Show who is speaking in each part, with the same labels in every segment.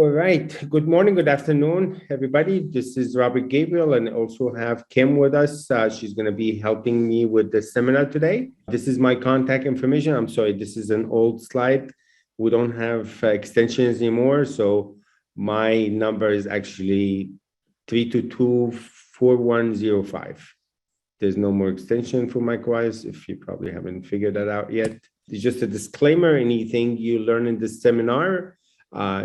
Speaker 1: All right. Good morning, good afternoon, everybody. This is Robert Gabriel, and also have Kim with us. She's going to be helping me with the seminar today. This is my contact information. I'm sorry, this is an old slide. We don't have extensions anymore, so my number is actually 322-4105. There's no more extension for MicroWise, if you probably haven't figured that out yet. It's just a disclaimer. Anything you learn in this seminar,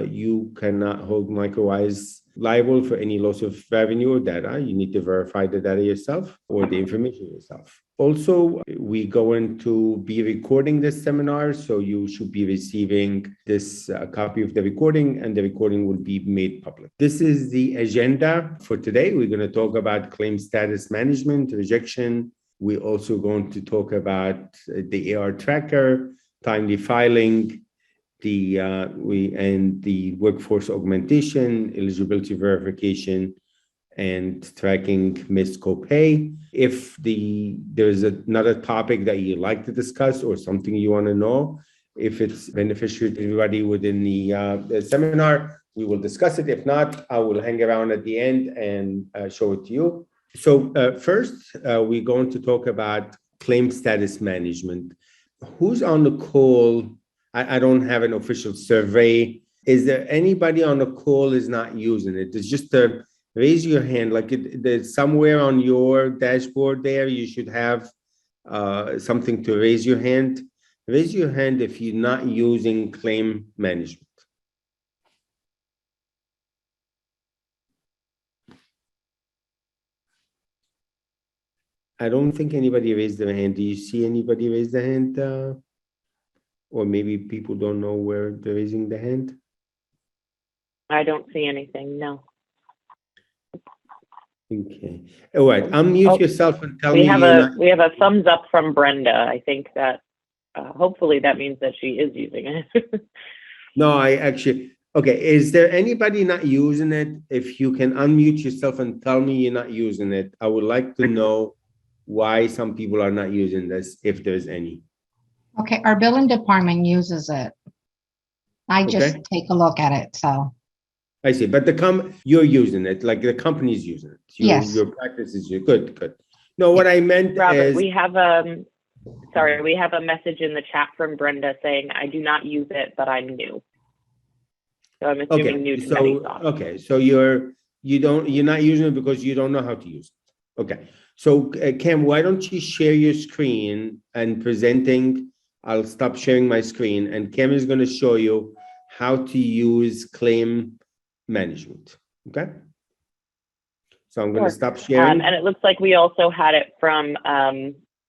Speaker 1: you cannot hold MicroWise liable for any loss of revenue or data. You need to verify the data yourself or the information yourself. Also, we're going to be recording this seminar, so you should be receiving this copy of the recording, and the recording will be made public. This is the agenda for today. We're going to talk about claim status management, rejection. We're also going to talk about the AR tracker, timely filing, the workforce augmentation, eligibility verification, and tracking missed copay. If there's another topic that you'd like to discuss or something you want to know, if it's beneficial to everybody within the seminar, we will discuss it. If not, I will hang around at the end and show it to you. So first, we're going to talk about claim status management. Who's on the call? I don't have an official survey. Is there anybody on the call is not using it? It's just a raise your hand. Like there's somewhere on your dashboard there, you should have something to raise your hand. Raise your hand if you're not using claim management. I don't think anybody raised their hand. Do you see anybody raise their hand? Or maybe people don't know where they're raising the hand?
Speaker 2: I don't see anything, no.
Speaker 1: Okay. All right. Unmute yourself and tell me.
Speaker 2: We have a thumbs up from Brenda. I think that hopefully that means that she is using it.
Speaker 1: No, okay. Is there anybody not using it? If you can unmute yourself and tell me you're not using it, I would like to know why some people are not using this, if there's any.
Speaker 3: Okay, our billing department uses it. I just take a look at it, so.
Speaker 1: I see, but you're using it, like the company's using it.
Speaker 3: Yes.
Speaker 1: Your practice is good. No, what I meant
Speaker 2: Robert,
Speaker 1: is...
Speaker 2: we have a message in the chat from Brenda saying, I do not use it, but I'm new. So I'm assuming new to Medisoft.
Speaker 1: Okay, so you're not using it because you don't know how to use it. Okay, so Cam, why don't you share your screen and presenting? I'll stop sharing my screen, and Cam is going to show you how to use claim management. Okay. So I'm going to stop sharing.
Speaker 2: And it looks like we also had it from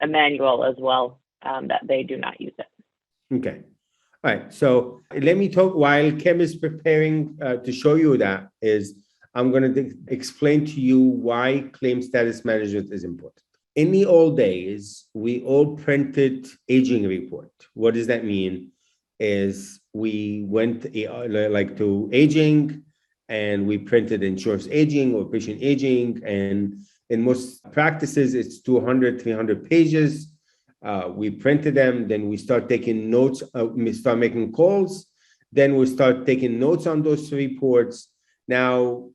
Speaker 2: Emmanuel as well, that they do not use it.
Speaker 1: Okay. All right. So let me talk while Cam is preparing to show you that I'm going to explain to you why claim status management is important. In the old days, we all printed aging report. What does that mean? Is we went to aging and we printed insurance aging or patient aging. And in most practices, it's 200, 300 pages. We printed them, then we start taking notes, we start making calls. Then we start taking notes on those reports. Now,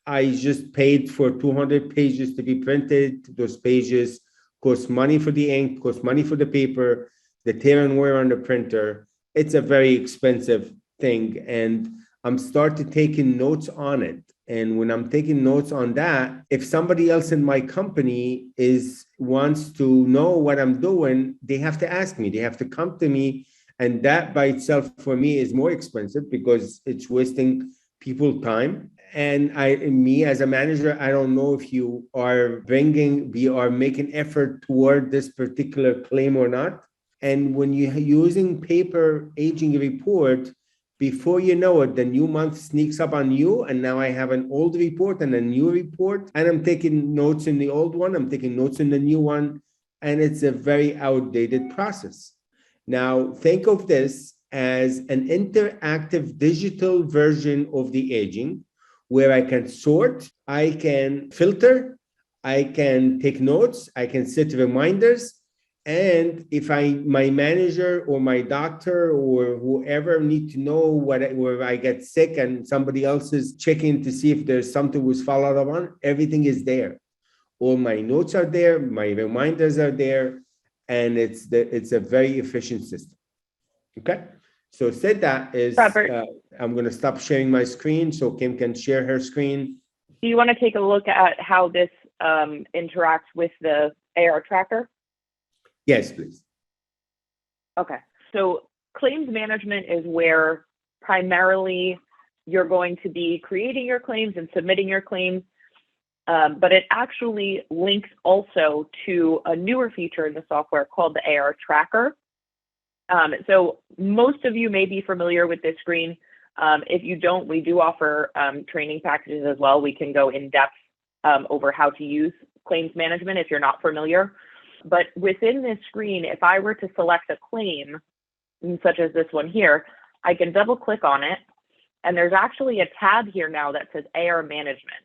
Speaker 1: I just paid for 200 pages to be printed. Those pages cost money for the ink, cost money for the paper, the tear and wear on the printer. It's a very expensive thing. And I'm started taking notes on it. And when I'm taking notes on that, if somebody else in my company wants to know what I'm doing, they have to ask me, they have to come to me. And that by itself for me is more expensive because it's wasting people time. And me as a manager, I don't know if we are making effort toward this particular claim or not. And when you're using paper aging report, before you know it, the new month sneaks up on you. And now I have an old report and a new report. And I'm taking notes in the old one. I'm taking notes in the new one. And it's a very outdated process. Now, think of this as an interactive digital version of the aging, where I can sort, I can filter, I can take notes, I can set reminders, And if my manager or my doctor or whoever need to know where I get sick and somebody else is checking to see if there's something was followed up on, everything is there. All my notes are there, my reminders are there, and it's a very efficient system. Okay. So said that is, I'm going to stop sharing my screen so Kim can share her screen.
Speaker 2: Do you want to take a look at how this interacts with the AR tracker?
Speaker 1: Yes, please.
Speaker 2: Okay. So claims management is where primarily you're going to be creating your claims and submitting your claims, but it actually links also to a newer feature in the software called the AR tracker. So most of you may be familiar with this screen. If you don't, we do offer training packages as well. We can go in depth over how to use claims management if you're not familiar. But within this screen, if I were to select a claim, such as this one here, I can double click on it. And there's actually a tab here now that says AR management.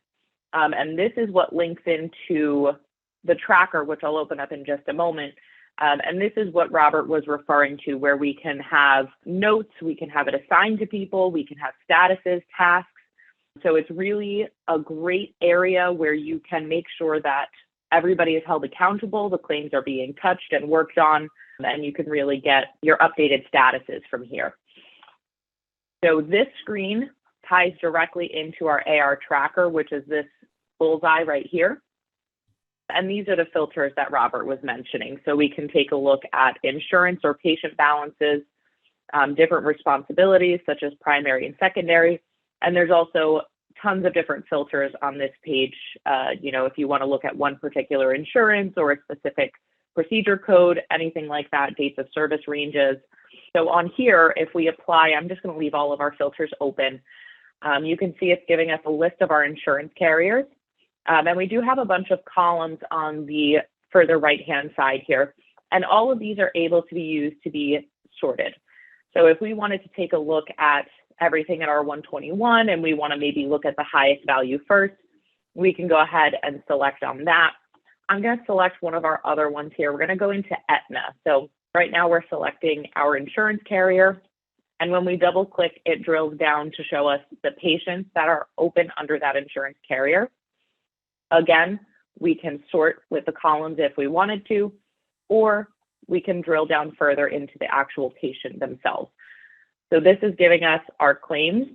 Speaker 2: And this is what links into the tracker, which I'll open up in just a moment. And this is what Robert was referring to, where we can have notes, we can have it assigned to people, we can have statuses, tasks. So it's really a great area where you can make sure that everybody is held accountable, the claims are being touched and worked on, and you can really get your updated statuses from here. So this screen ties directly into our AR tracker, which is this bullseye right here. And these are the filters that Robert was mentioning. So we can take a look at insurance or patient balances, different responsibilities such as primary and secondary. And there's also tons of different filters on this page. If you want to look at one particular insurance or a specific procedure code, anything like that, dates of service ranges. So on here, if we apply, I'm just going to leave all of our filters open. You can see it's giving us a list of our insurance carriers. And we do have a bunch of columns on the further right-hand side here. And all of these are able to be used to be sorted. So if we wanted to take a look at everything at our 121 and we want to maybe look at the highest value first, we can go ahead and select on that. I'm going to select one of our other ones here. We're going to go into Aetna. So right now we're selecting our insurance carrier. And when we double click, it drills down to show us the patients that are open under that insurance carrier. Again, we can sort with the columns if we wanted to, or we can drill down further into the actual patient themselves. So this is giving us our claims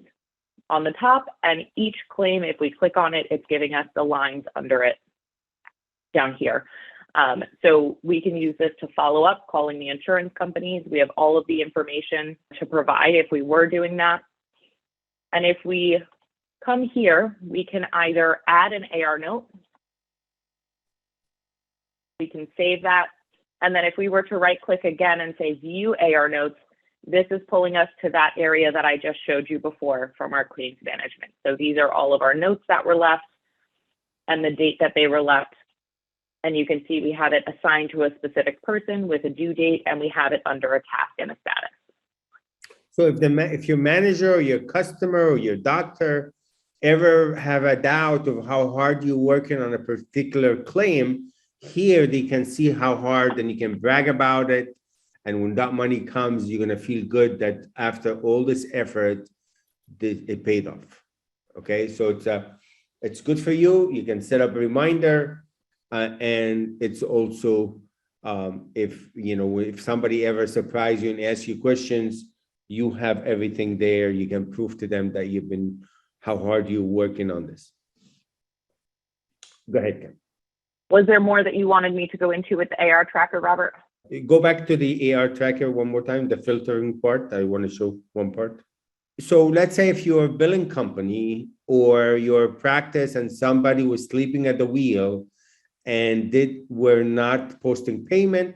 Speaker 2: on the top, and each claim, if we click on it, it's giving us the lines under it down here. So we can use this to follow up, calling the insurance companies. We have all of the information to provide if we were doing that. And if we come here, we can either add an AR note, we can save that, and then if we were to right click again and say view AR notes, this is pulling us to that area that I just showed you before from our claims management. So these are all of our notes that were left and the date that they were left. And you can see we have it assigned to a specific person with a due date, and we have it under a task and a status.
Speaker 1: So if your manager or your customer or your doctor ever have a doubt of how hard you're working on a particular claim, here they can see how hard, and you can brag about it. And when that money comes, you're going to feel good that after all this effort, it paid off. Okay, so it's good for you. You can set up a reminder, and it's also if somebody ever surprise you and ask you questions, you have everything there. You can prove to them that how hard you're working on this. Go ahead, Ken.
Speaker 2: Was there more that you wanted me to go into with the AR tracker, Robert?
Speaker 1: Go back to the AR tracker one more time, the filtering part. I want to show one part. So let's say if you're a billing company or your practice and somebody was sleeping at the wheel and were not posting payment,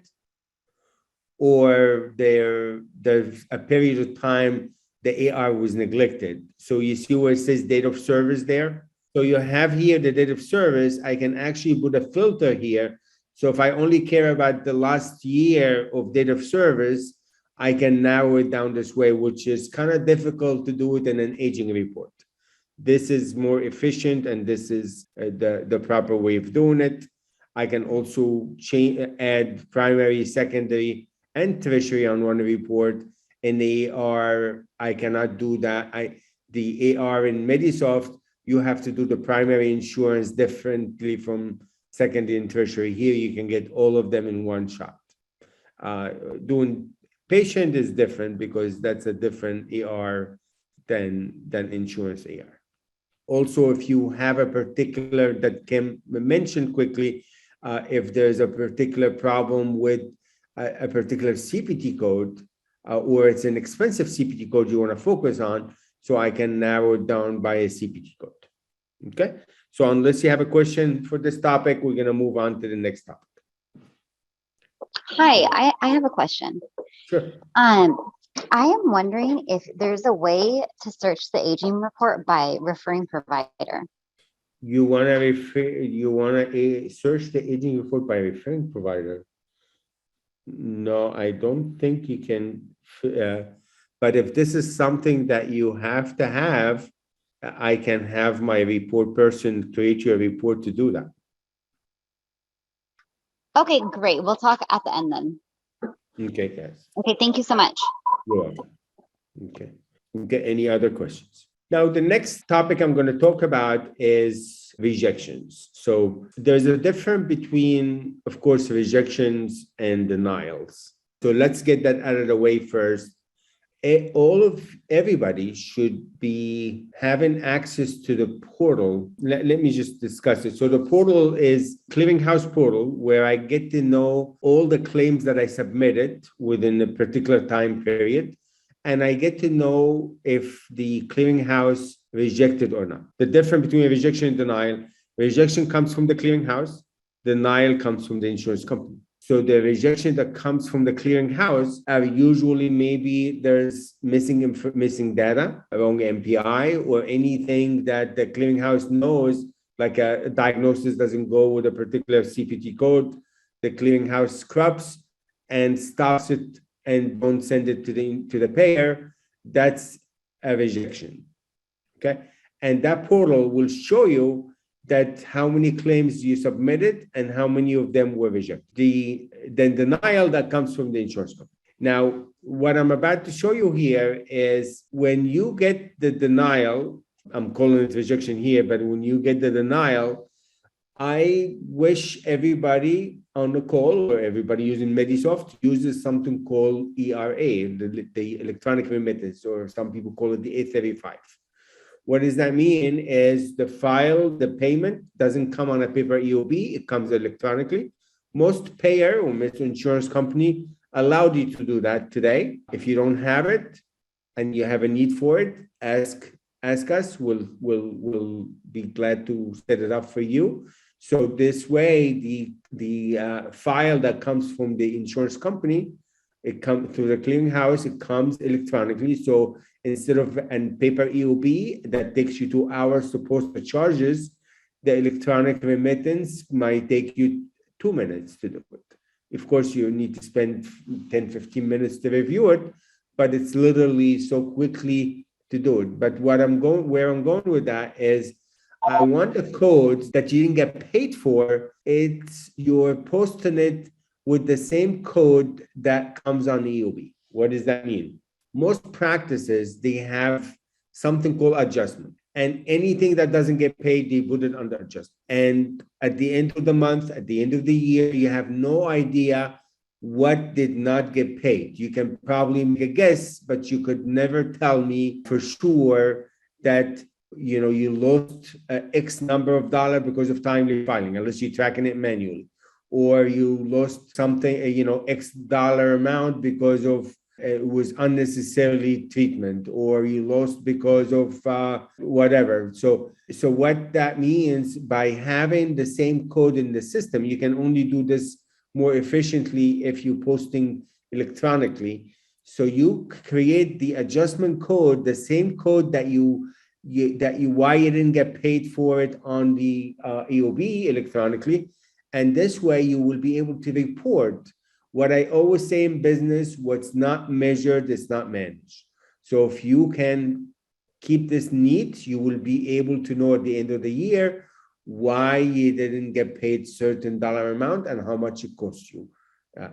Speaker 1: or there's a period of time the AR was neglected. So you see where it says date of service there? So you have here the date of service. I can actually put a filter here. So if I only care about the last year of date of service, I can narrow it down this way, which is kind of difficult to do it in an aging report. This is more efficient, and this is the proper way of doing it. I can also add primary, secondary, and tertiary on one report. In the AR, I cannot do that. The AR in Medisoft, you have to do the primary insurance differently from secondary and tertiary. Here, you can get all of them in one shot. Doing patient is different because that's a different AR than insurance AR. Also, if you have a particular that Kim mentioned quickly, if there's a particular problem with a particular CPT code, or it's an expensive CPT code you want to focus on, so I can narrow it down by a CPT code. Okay, so unless you have a question for this topic, we're going to move on to the next topic.
Speaker 4: Hi, I have a question.
Speaker 1: Sure.
Speaker 4: I am wondering if there's a way to search the aging report by referring provider.
Speaker 1: You want to search the aging report by referring provider? No, I don't think you can. But if this is something that you have to have, I can have my report person create you a report to do that.
Speaker 4: Okay, great. We'll talk at the end then.
Speaker 1: Okay, guys.
Speaker 4: Okay, thank you so much.
Speaker 1: You're welcome. Okay. Okay, any other questions? Now, the next topic I'm going to talk about is rejections. So there's a difference between, of course, rejections and denials. So let's get that out of the way first. Everybody should be having access to the portal. Let me just discuss it. So the portal is clearinghouse portal, where I get to know all the claims that I submitted within a particular time period. And I get to know if the clearinghouse rejected or not. The difference between a rejection and denial: rejection comes from the clearinghouse, denial comes from the insurance company. So the rejection that comes from the clearinghouse are usually maybe there's missing data, wrong MPI, or anything that the clearinghouse knows, like a diagnosis doesn't go with a particular CPT code. The clearinghouse scrubs and stops it and don't send it to the payer. That's a rejection. Okay, and that portal will show you that how many claims you submitted and how many of them were rejected. Then denial that comes from the insurance company. Now, what I'm about to show you here is when you get the denial, I'm calling it rejection here, but when you get the denial, I wish everybody on the call or everybody using Medisoft uses something called ERA, the electronic remittance, or some people call it the 835. What does that mean is the payment doesn't come on a paper EOB, it comes electronically. Most payer or most insurance company allowed you to do that today. If you don't have it and you have a need for it, ask us, we'll be glad to set it up for you. So this way, the file that comes from the insurance company, it comes through the clearinghouse, it comes electronically. So instead of a paper EOB that takes you 2 hours to post the charges, the electronic remittance might take you 2 minutes to do it. Of course, you need to spend 10, 15 minutes to review it, but it's literally so quickly to do it. But where I'm going with that is I want the codes that you didn't get paid for, you're posting it with the same code that comes on EOB. What does that mean? Most practices, they have something called adjustment. And anything that doesn't get paid, they put it under adjustment. And at the end of the month, at the end of the year, you have no idea what did not get paid. You can probably make a guess, but you could never tell me for sure that you lost X number of dollars because of timely filing, unless you're tracking it manually. Or you lost something, X dollar amount because of it was unnecessarily treatment, or you lost because of whatever. So what that means, by having the same code in the system, you can only do this more efficiently if you're posting electronically. So you create the adjustment code, the same code that why you didn't get paid for it on the EOB electronically. And this way you will be able to report. What I always say in business, what's not measured is not managed. So if you can keep this neat, you will be able to know at the end of the year why you didn't get paid certain dollar amount and how much it costs you.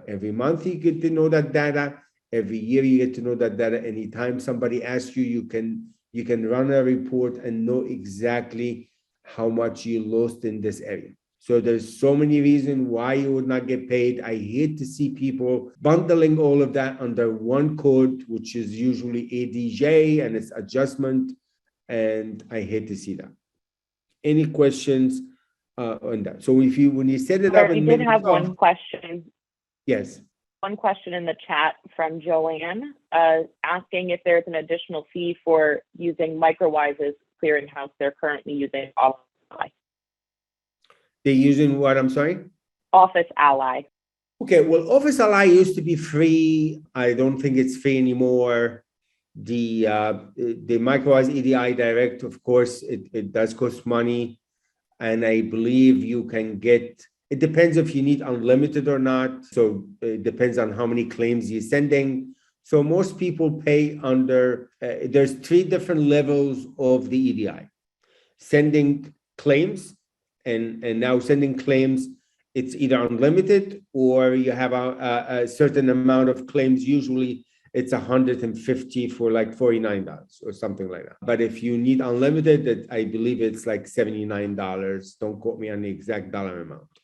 Speaker 1: Every month you get to know that data. Every year you get to know that data. Anytime somebody asks you, you can run a report and know exactly how much you lost in this area. So there's so many reasons why you would not get paid. I hate to see people bundling all of that under one code, which is usually ADJ and its adjustment. And I hate to see that. Any questions on that? So when you set it up
Speaker 2: We
Speaker 1: in
Speaker 2: did have
Speaker 1: Medisoft,
Speaker 2: one question.
Speaker 1: yes.
Speaker 2: One question in the chat from Joanne asking if there's an additional fee for using MicroWise's clearinghouse they're currently using Office Ally.
Speaker 1: They're using what? I'm sorry?
Speaker 2: Office Ally.
Speaker 1: Okay, well, Office Ally used to be free. I don't think it's free anymore. The MicroWise EDI Direct, of course, it does cost money. And I believe you can get, it depends if you need unlimited or not. So it depends on how many claims you're sending. So most people pay under, there's 3 different levels of the EDI. Sending claims, and now sending claims, it's either unlimited or you have a certain amount of claims. Usually it's 150 for like $49 or something like that. But if you need unlimited, I believe it's like $79. Don't quote me on the exact dollar amount.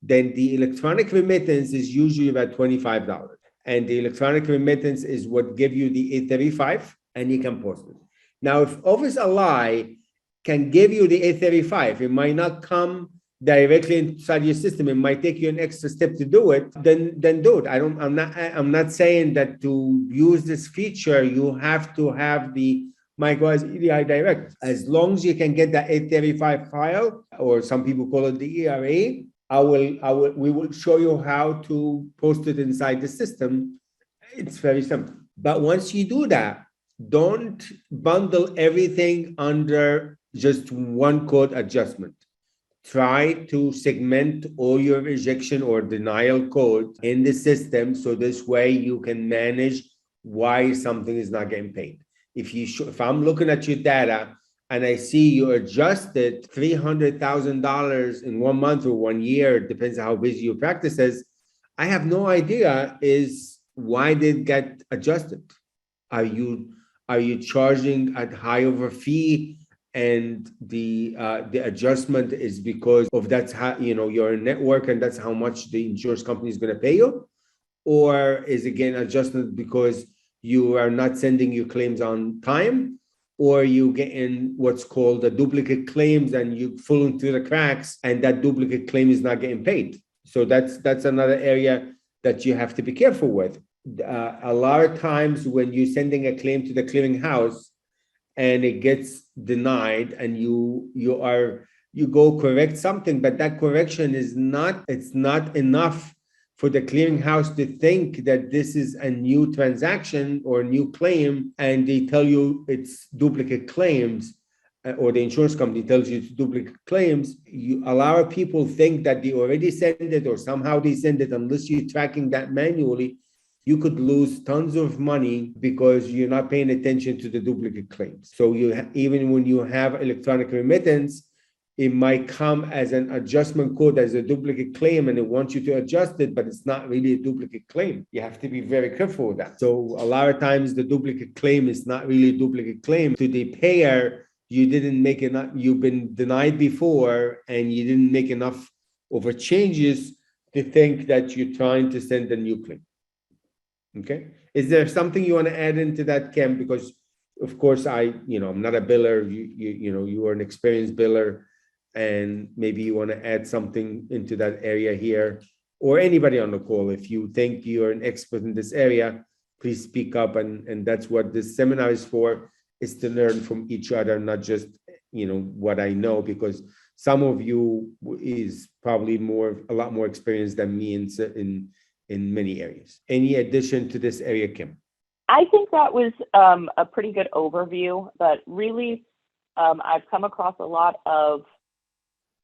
Speaker 1: Then the electronic remittance is usually about $25. And the electronic remittance is what give you the 835 and you can post it. Now, if Office Ally can give you the 835, it might not come directly inside your system. It might take you an extra step to do it. Then do it. I'm not saying that to use this feature you have to have the MicroWise EDI Direct. As long as you can get that 835 file, or some people call it the ERA, we will show you how to post it inside the system. It's very simple. But once you do that, don't bundle everything under just one code adjustment. Try to segment all your rejection or denial code in the system, so this way you can manage why something is not getting paid. If I'm looking at your data and I see you adjusted $300,000 in 1 month or 1 year, depends on how busy your practice is, I have no idea is why did it get adjusted. Are you charging a high of a fee, and the adjustment is because of that's how you're a network and that's how much the insurance company is going to pay you? Or is again adjustment because you are not sending your claims on time, or you getting what's called a duplicate claims and you falling through the cracks and that duplicate claim is not getting paid? So that's another area that you have to be careful with. A lot of times when you're sending a claim to the clearinghouse and it gets denied and you go correct something, but that correction is not enough for the clearinghouse to think that this is a new transaction or a new claim, and they tell you it's duplicate claims, or the insurance company tells you it's duplicate claims. A lot of people think that they already sent it or somehow they send it. Unless you're tracking that manually, you could lose tons of money because you're not paying attention to the duplicate claims. So even when you have electronic remittance, it might come as an adjustment code as a duplicate claim, and it wants you to adjust it, but it's not really a duplicate claim. You have to be very careful with that. So a lot of times the duplicate claim is not really a duplicate claim. To the payer, you didn't make enough, you've been denied before, and you didn't make enough over changes to think that you're trying to send a new claim. Okay. Is there something you want to add into that, Kim? Because of course I'm not a biller. You are an experienced biller, and maybe you want to add something into that area here, or anybody on the call. If you think you're an expert in this area, please speak up. And that's what this seminar is for, is to learn from each other, not just, what I know, because some of you is probably a lot more experienced than me in many areas. Any addition to this area, Kim?
Speaker 2: I think that was a pretty good overview, but really I've come across a lot of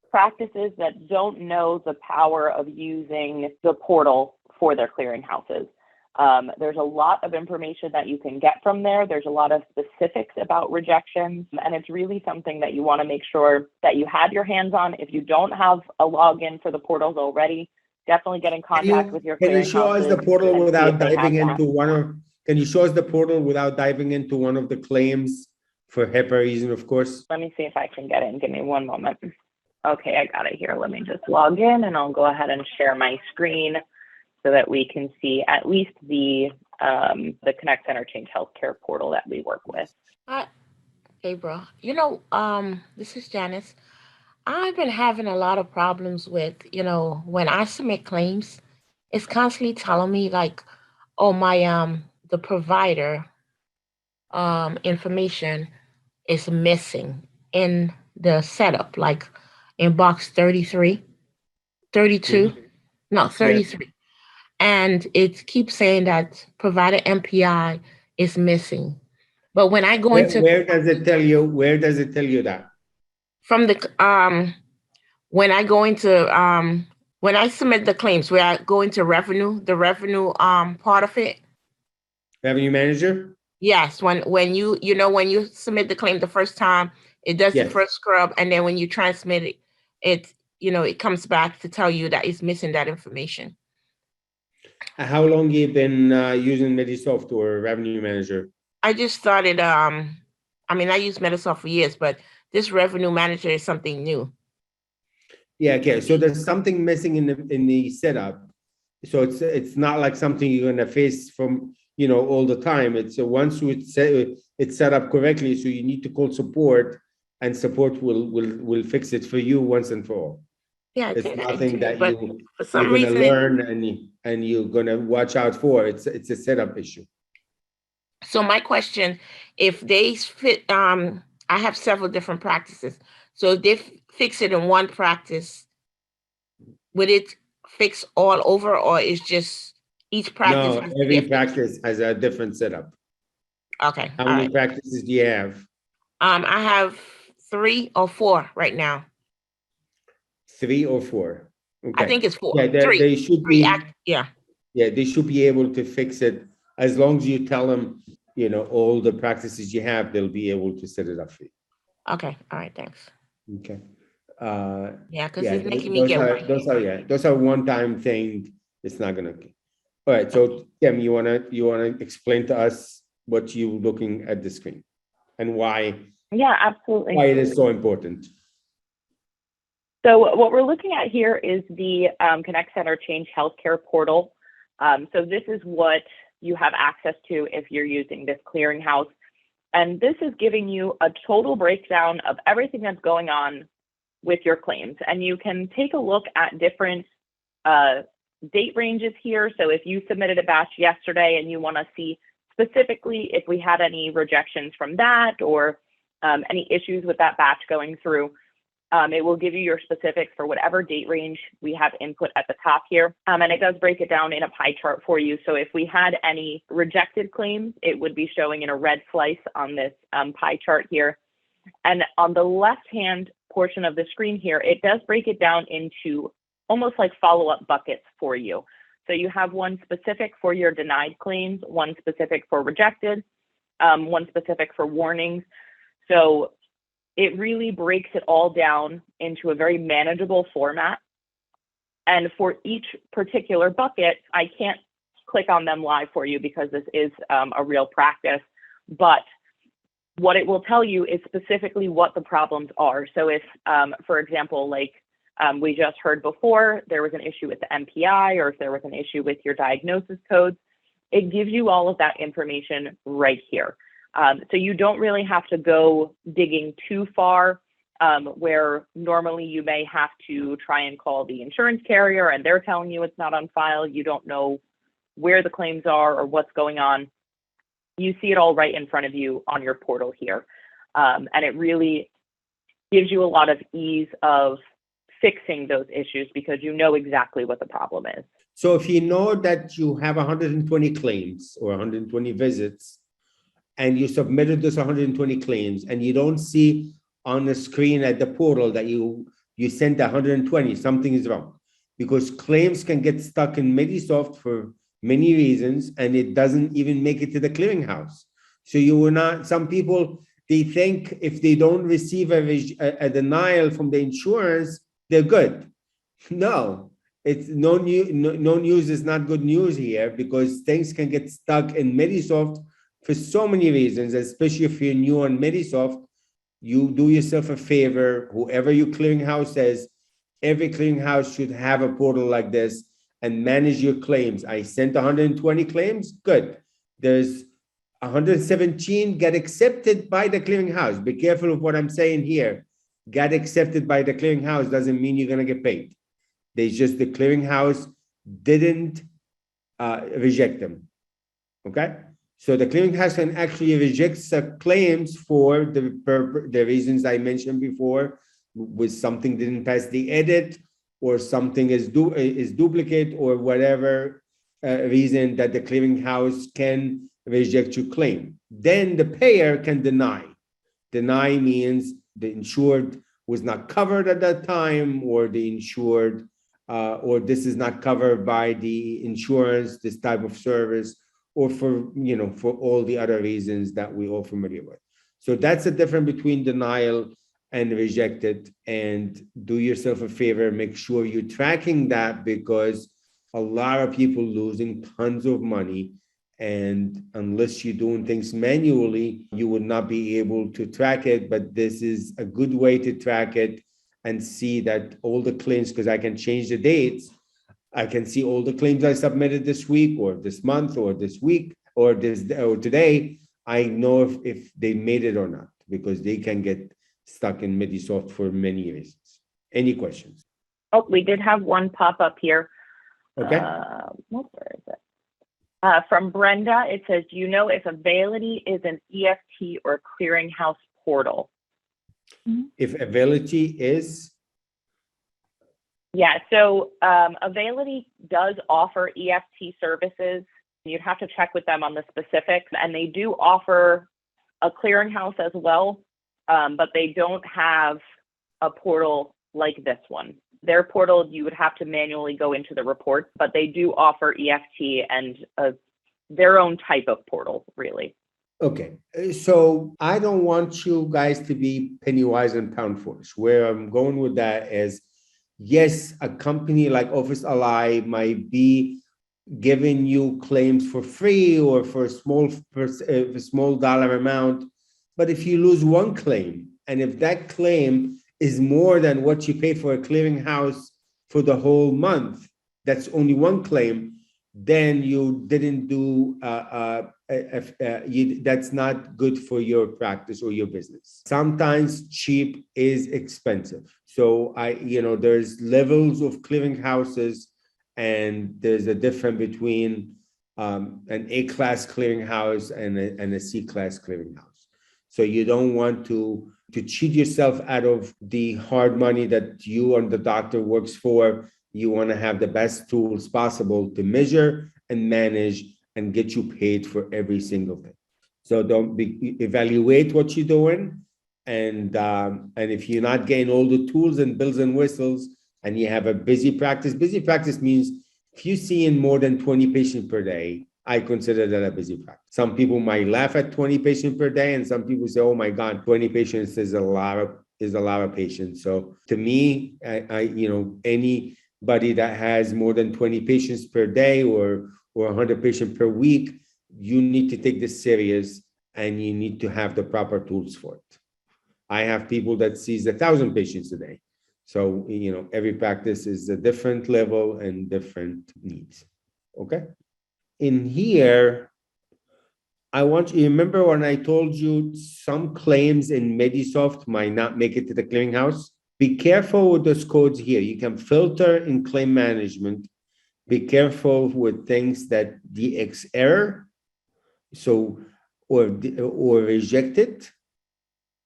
Speaker 2: practices that don't know the power of using the portal for their clearinghouses. There's a lot of information that you can get from there. There's a lot of specifics about rejections, and it's really something that you want to make sure that you have your hands on. If you don't have a login for the portals already, definitely get in contact with your
Speaker 1: Can you show us the
Speaker 2: clearinghouses
Speaker 1: portal
Speaker 2: and see
Speaker 1: without
Speaker 2: if they have
Speaker 1: diving
Speaker 2: that.
Speaker 1: into one of, can you show us the portal without diving into one of the claims for HIPAA reason, of course?
Speaker 2: Let me see if I can get in. Give me one moment. Okay, I got it here. Let me just log in and I'll go ahead and share my screen so that we can see at least the Connect Center Change Healthcare portal that we work with.
Speaker 5: Hi, Gabriel. This is Janice. I've been having a lot of problems with, when I submit claims, it's constantly telling me like, oh, my the provider information is missing in the setup, like in box 33, 32, no, 33. And it keeps saying that provider MPI is missing. But when I go into
Speaker 1: Where does it tell you? Where does it tell you that?
Speaker 5: from the when I go into when I submit the claims, where I go into the revenue part of it.
Speaker 1: Revenue manager?
Speaker 5: Yes, when you when you submit the claim the first time, it does the first scrub, and then when you transmit it, it comes back to tell you that it's missing that information.
Speaker 1: How long you been using Medisoft or Revenue Manager?
Speaker 5: I just started. I use Medisoft for years, but this Revenue Manager is something new.
Speaker 1: Yeah. Okay. So there's something missing in the setup. So it's not like something you're gonna face from all the time. It's once it's set up correctly. So you need to call support, and support will fix it for you once and for all.
Speaker 5: Yeah,
Speaker 1: it's nothing that you're going to learn and you're going to watch out for. It's a setup issue.
Speaker 5: So my question, if they fit, I have several different practices. So if they fix it in one practice, would it fix all over, or is just each practice?
Speaker 1: No, every practice has a different setup.
Speaker 5: Okay.
Speaker 1: How many practices do you have?
Speaker 5: I have 3 or 4 right now.
Speaker 1: 3 or 4. Okay.
Speaker 5: I think it's 4.
Speaker 1: Yeah, they should be.
Speaker 5: Yeah,
Speaker 1: they should be able to fix it as long as you tell them, all the practices you have. They'll be able to set it up for you.
Speaker 5: Okay. All right. Thanks.
Speaker 1: Okay.
Speaker 5: Yeah, because it's making me get
Speaker 1: those are one-time thing. It's not gonna. All right. So Kim, you wanna explain to us what you're looking at the screen and why?
Speaker 2: Yeah, absolutely.
Speaker 1: Why it is so important.
Speaker 2: So what we're looking at here is the Connect Center Change Healthcare portal. So this is what you have access to if you're using this clearinghouse. And this is giving you a total breakdown of everything that's going on with your claims. And you can take a look at different date ranges here. So if you submitted a batch yesterday and you want to see specifically if we had any rejections from that or any issues with that batch going through, it will give you your specifics for whatever date range we have input at the top here. And it does break it down in a pie chart for you. So if we had any rejected claims, it would be showing in a red slice on this pie chart here. And on the left-hand portion of the screen here, it does break it down into almost like follow-up buckets for you. So you have one specific for your denied claims, one specific for rejected, one specific for warnings. So it really breaks it all down into a very manageable format. And for each particular bucket, I can't click on them live for you because this is a real practice, but what it will tell you is specifically what the problems are. So if, for example, like we just heard before, there was an issue with the MPI, or if there was an issue with your diagnosis codes, it gives you all of that information right here. So you don't really have to go digging too far, where normally you may have to try and call the insurance carrier and they're telling you it's not on file. You don't know where the claims are or what's going on. You see it all right in front of you on your portal here. And it really gives you a lot of ease of fixing those issues because you know exactly what the problem is.
Speaker 1: So if you know that you have 120 claims or 120 visits, and you submitted those 120 claims, and you don't see on the screen at the portal that you sent 120, something is wrong. Because claims can get stuck in Medisoft for many reasons, and it doesn't even make it to the clearinghouse. So you will not, some people, they think if they don't receive a denial from the insurance, they're good. No, it's no news is not good news here, because things can get stuck in Medisoft for so many reasons, especially if you're new on Medisoft. You do yourself a favor, whoever your clearinghouse says, every clearinghouse should have a portal like this and manage your claims. I sent 120 claims, good. There's 117 get accepted by the clearinghouse. Be careful of what I'm saying here. Get accepted by the clearinghouse doesn't mean you're going to get paid. There's just the clearinghouse didn't reject them. Okay? So the clearinghouse can actually reject claims for the reasons I mentioned before, with something didn't pass the edit, or something is duplicate, or whatever reason that the clearinghouse can reject your claim. Then the payer can deny. Deny means the insured was not covered at that time, or the insured, or this is not covered by the insurance, this type of service, or for all the other reasons that we all familiar with. So that's the difference between denial and rejected. And do yourself a favor, make sure you're tracking that, because a lot of people losing tons of money. And unless you're doing things manually, you would not be able to track it. But this is a good way to track it and see that all the claims, because I can change the dates. I can see all the claims I submitted this week, or this month, or this week, or today. I know if they made it or not, because they can get stuck in Medisoft for many reasons. Any questions?
Speaker 2: Oh, we did have one pop up here.
Speaker 1: Okay.
Speaker 2: Where is it? From Brenda, it says, do you know if Availity is an EFT or clearinghouse portal?
Speaker 1: If Availity is?
Speaker 2: Yeah, so Availity does offer EFT services. You'd have to check with them on the specifics, and they do offer a clearinghouse as well, but they don't have a portal like this one. Their portal, you would have to manually go into the reports, but they do offer EFT and their own type of portal, really.
Speaker 1: Okay, so I don't want you guys to be penny wise and pound foolish. Where I'm going with that is, yes, a company like Office Ally might be giving you claims for free or for a small dollar amount. But if you lose one claim, and if that claim is more than what you pay for a clearinghouse for the whole month, that's only one claim, then you didn't do, that's not good for your practice or your business. Sometimes cheap is expensive. So there's levels of clearinghouses, and there's a difference between an A-class clearinghouse and a C-class clearinghouse. So you don't want to cheat yourself out of the hard money that you and the doctor works for. You want to have the best tools possible to measure and manage and get you paid for every single thing. So evaluate what you're doing. And if you're not getting all the tools and bells and whistles, and you have a busy practice means if you're seeing more than 20 patients per day, I consider that a busy practice. Some people might laugh at 20 patients per day, and some people say, "Oh my God, 20 patients is a lot of patients." So to me, anybody that has more than 20 patients per day or 100 patients per week, you need to take this serious, and you need to have the proper tools for it. I have people that sees 1,000 patients a day. So, every practice is a different level and different needs. Okay. In here, I want you to remember when I told you some claims in Medisoft might not make it to the clearinghouse. Be careful with those codes here. You can filter in claim management. Be careful with things that DX error, or rejected.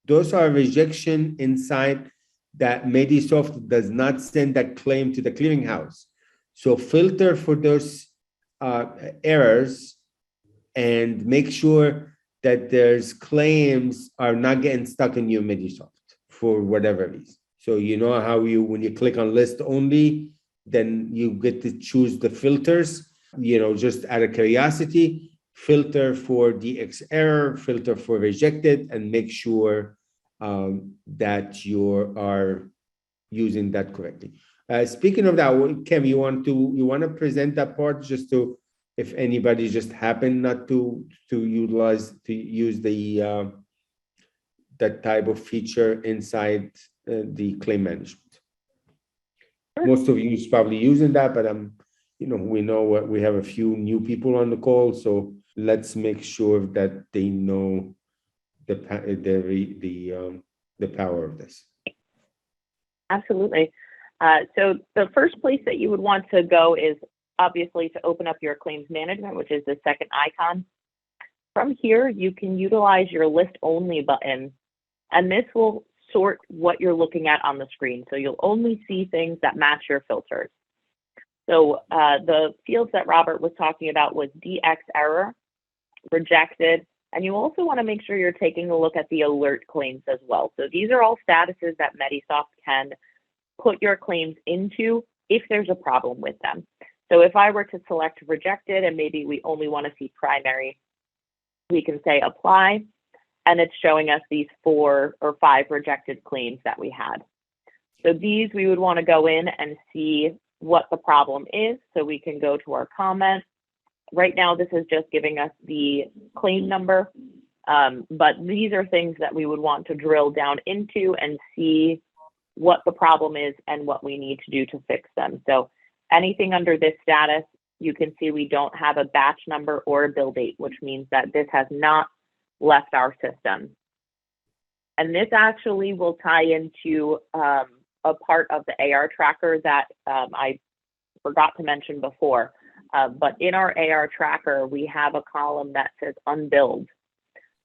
Speaker 1: Those are rejection inside that Medisoft does not send that claim to the clearinghouse. So filter for those errors and make sure that there's claims are not getting stuck in your Medisoft for whatever reason. So how when you click on list only, then you get to choose the filters. just out of curiosity, filter for DX error, filter for rejected, and make sure that you are using that correctly. Speaking of that, Kim, you want to present that part just to, if anybody just happened not to use the that type of feature inside the claim management. Most of you is probably using that, but we know we have a few new people on the call, so let's make sure that they know the power of this.
Speaker 2: Absolutely. So the first place that you would want to go is obviously to open up your claims management, which is the second icon. From here, you can utilize your list only button, and this will sort what you're looking at on the screen. So you'll only see things that match your filters. So the fields that Robert was talking about was DX error, rejected, and you also want to make sure you're taking a look at the alert claims as well. So these are all statuses that Medisoft can put your claims into if there's a problem with them. So if I were to select rejected and maybe we only want to see primary, we can say apply, and it's showing us these 4 or 5 rejected claims that we had. So these we would want to go in and see what the problem is. So we can go to our comment. Right now, this is just giving us the claim number, but these are things that we would want to drill down into and see what the problem is and what we need to do to fix them. So anything under this status, you can see we don't have a batch number or a bill date, which means that this has not left our system. And this actually will tie into a part of the AR tracker that I forgot to mention before. But in our AR tracker, we have a column that says unbilled.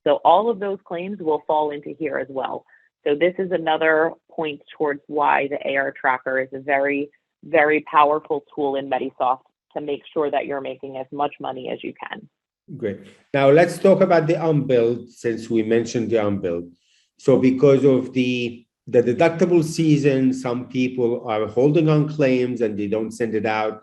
Speaker 2: So all of those claims will fall into here as well. So this is another point towards why the AR tracker is a very, very powerful tool in Medisoft to make sure that you're making as much money as you can.
Speaker 1: Great. Now let's talk about the unbilled, since we mentioned the unbilled. So because of the deductible season, some people are holding on claims and they don't send it out.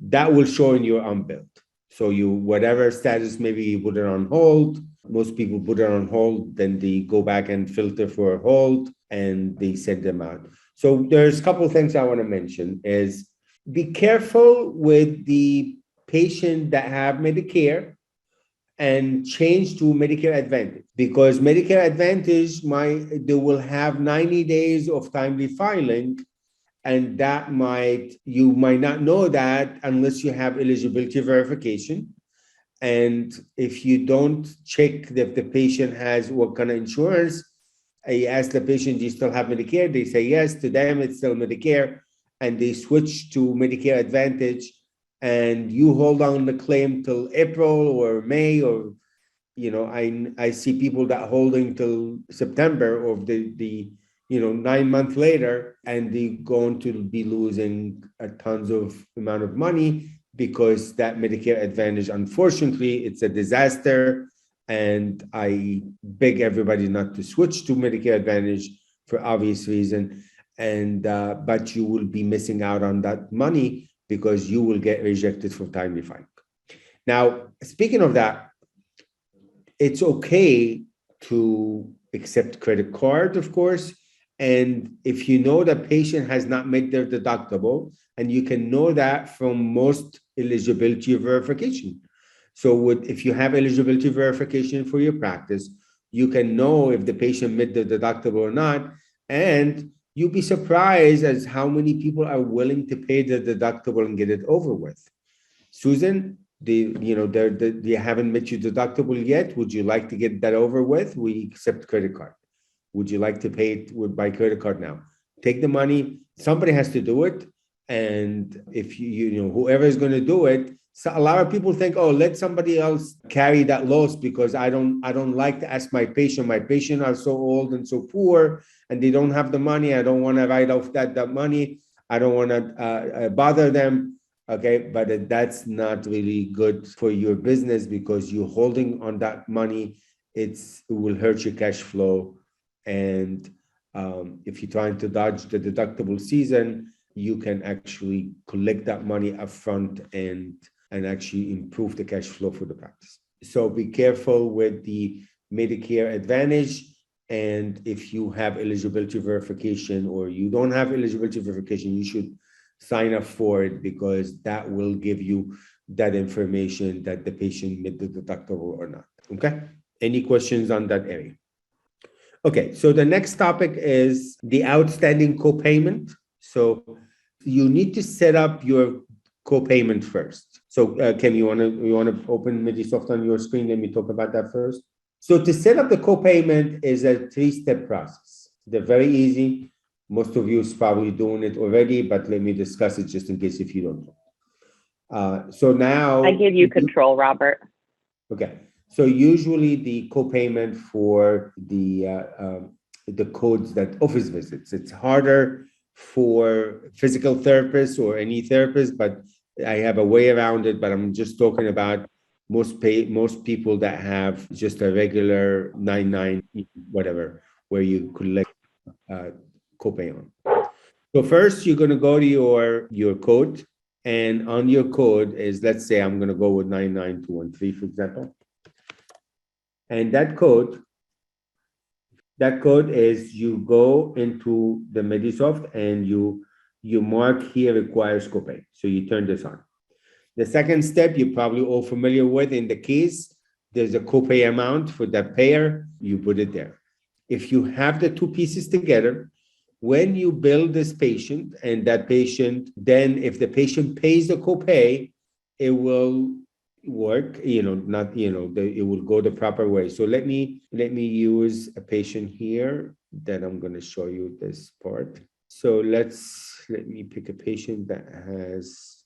Speaker 1: That will show in your unbilled. So whatever status, maybe you put it on hold. Most people put it on hold, then they go back and filter for a hold and they send them out. So there's a couple of things I want to mention is be careful with the patient that have Medicare and change to Medicare Advantage, because Medicare Advantage they will have 90 days of timely filing, and that you might not know that unless you have eligibility verification. And if you don't check if the patient has what kind of insurance, I ask the patient, do you still have Medicare? They say yes. To them, it's still Medicare, and they switch to Medicare Advantage. And you hold on the claim till April or May, or I see people that holding till September of the 9 months later, and they're going to be losing a tons of amount of money because that Medicare Advantage, unfortunately, it's a disaster. And I beg everybody not to switch to Medicare Advantage for obvious reason. And but you will be missing out on that money because you will get rejected for timely filing. Now, speaking of that, it's okay to accept credit card, of course. And if you know the patient has not met their deductible, and you can know that from most eligibility verification. So if you have eligibility verification for your practice, you can know if the patient met the deductible or not. And you'll be surprised as how many people are willing to pay the deductible and get it over with. Susan, they haven't met your deductible yet. Would you like to get that over with? We accept credit card. Would you like to pay it by credit card now? Take the money. Somebody has to do it. And if whoever is going to do it, so a lot of people think, oh, let somebody else carry that loss because I don't like to ask my patient. My patients are so old and so poor, and they don't have the money. I don't want to write off that money. I don't want to bother them. Okay, but that's not really good for your business because you're holding on that money. It will hurt your cash flow. And if you're trying to dodge the deductible season, you can actually collect that money upfront and and actually improve the cash flow for the practice. So be careful with the Medicare Advantage. And if you have eligibility verification or you don't have eligibility verification, you should sign up for it, because that will give you that information that the patient met the deductible or not. Okay. Any questions on that area? Okay. So the next topic is the outstanding copayment. So you need to set up your copayment first. So Kim, you want to open Medisoft on your screen? Let me talk about that first. So to set up the copayment is a 3-step process. They're very easy. Most of you is probably doing it already, but let me discuss it just in case if you don't know. So now
Speaker 2: I give you control, Robert.
Speaker 1: Okay. So usually the copayment for the codes that office visits, it's harder for physical therapists or any therapist, but I have a way around it. But I'm just talking about most people that have just a regular 99 whatever, where you collect copay on. So first, you're going to go to your code, and on your code is, let's say I'm going to go with 99213, for example. And that code is, you go into the Medisoft and you mark here requires copay. So you turn this on. The second step, you're probably all familiar with. In the case, there's a copay amount for that payer, you put it there. If you have the two pieces together, when you bill this patient and that patient, then if the patient pays the copay, it will work, it will go the proper way. So let me use a patient here, then I'm going to show you this part. So let me pick a patient that has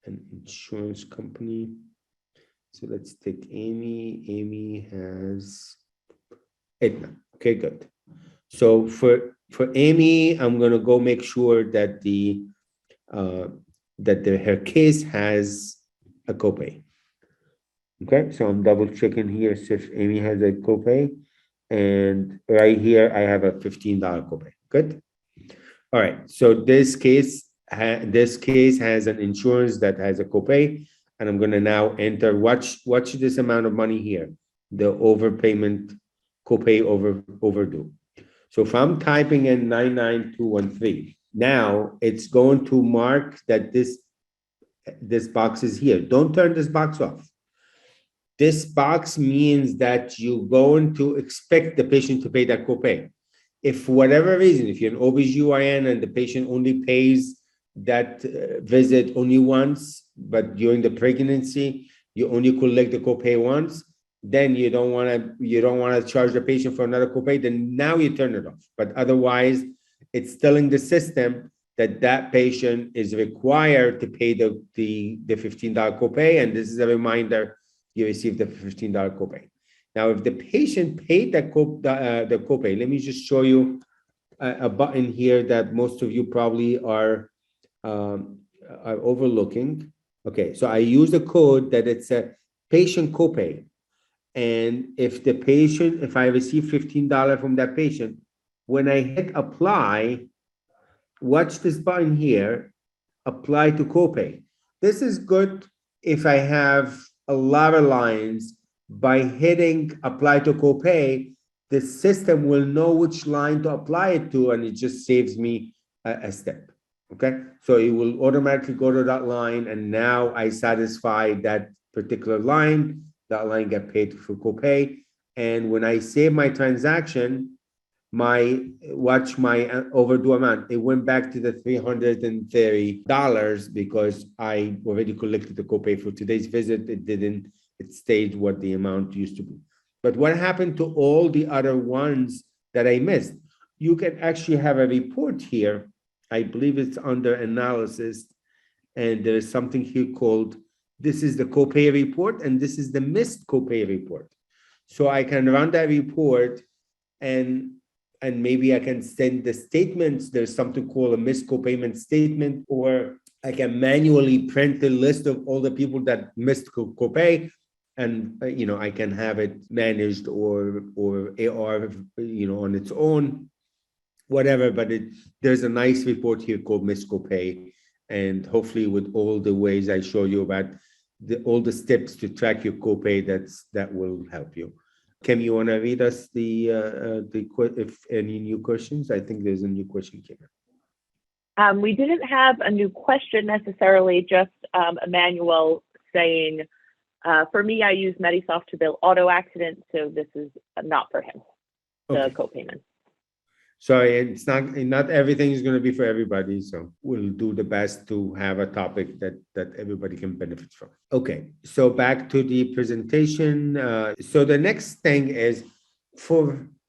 Speaker 1: an insurance company. So let's take Amy. Amy has Aetna. Okay, good. So for Amy, I'm going to go make sure that her case has a copay. Okay, so I'm double checking here if Amy has a copay, and right here I have a $15 copay. Good. All right. So this case has an insurance that has a copay, and I'm going to now enter. Watch this amount of money here, the overpayment copay overdue. So if I'm typing in 99213, now it's going to mark that this box is here. Don't turn this box off. This box means that you're going to expect the patient to pay that copay. If for whatever reason, if you're an OBGYN and the patient only pays that visit only once, but during the pregnancy, you only collect the copay once, then you don't want to charge the patient for another copay, then now you turn it off. But otherwise, it's telling the system that patient is required to pay the $15 copay, and this is a reminder you receive the $15 copay. Now, if the patient paid the copay, let me just show you a button here that most of you probably are overlooking. Okay, so I use a code that it's a patient copay. And if I receive $15 from that patient, when I hit apply, watch this button here, apply to copay. This is good if I have a lot of lines. By hitting apply to copay, the system will know which line to apply it to, and it just saves me a step. Okay, so it will automatically go to that line, and now I satisfy that particular line. That line get paid for copay, and when I save my transaction, watch my overdue amount. It went back to the $330 because I already collected the copay for today's visit. It stayed what the amount used to be. But what happened to all the other ones that I missed? You can actually have a report here. I believe it's under analysis, and there is something here called, this is the copay report, and this is the missed copay report. So I can run that report, and maybe I can send the statements. There's something called a missed copayment statement, or I can manually print the list of all the people that missed copay, and I can have it managed or AR on its own, whatever. But there's a nice report here called missed copay, and hopefully with all the ways I show you about all the steps to track your copay. That will help you. Kim, you want to read us if any new questions? I think there's a new question came in.
Speaker 2: We didn't have a new question necessarily, just Emmanuel saying, for me, I use Medisoft to bill auto accidents, so this is not for him, the
Speaker 1: Okay.
Speaker 2: copayment.
Speaker 1: Sorry, it's not everything is going to be for everybody. So we'll do the best to have a topic that everybody can benefit from. Okay, so back to the presentation. So the next thing is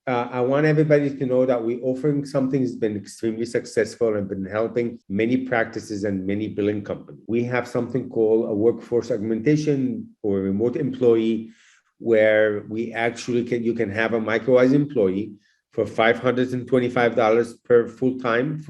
Speaker 1: I want everybody to know that we're offering something that's been extremely successful and been helping many practices and many billing companies. We have something called a workforce augmentation or remote employee, where you can have a microized employee for $525 per full-time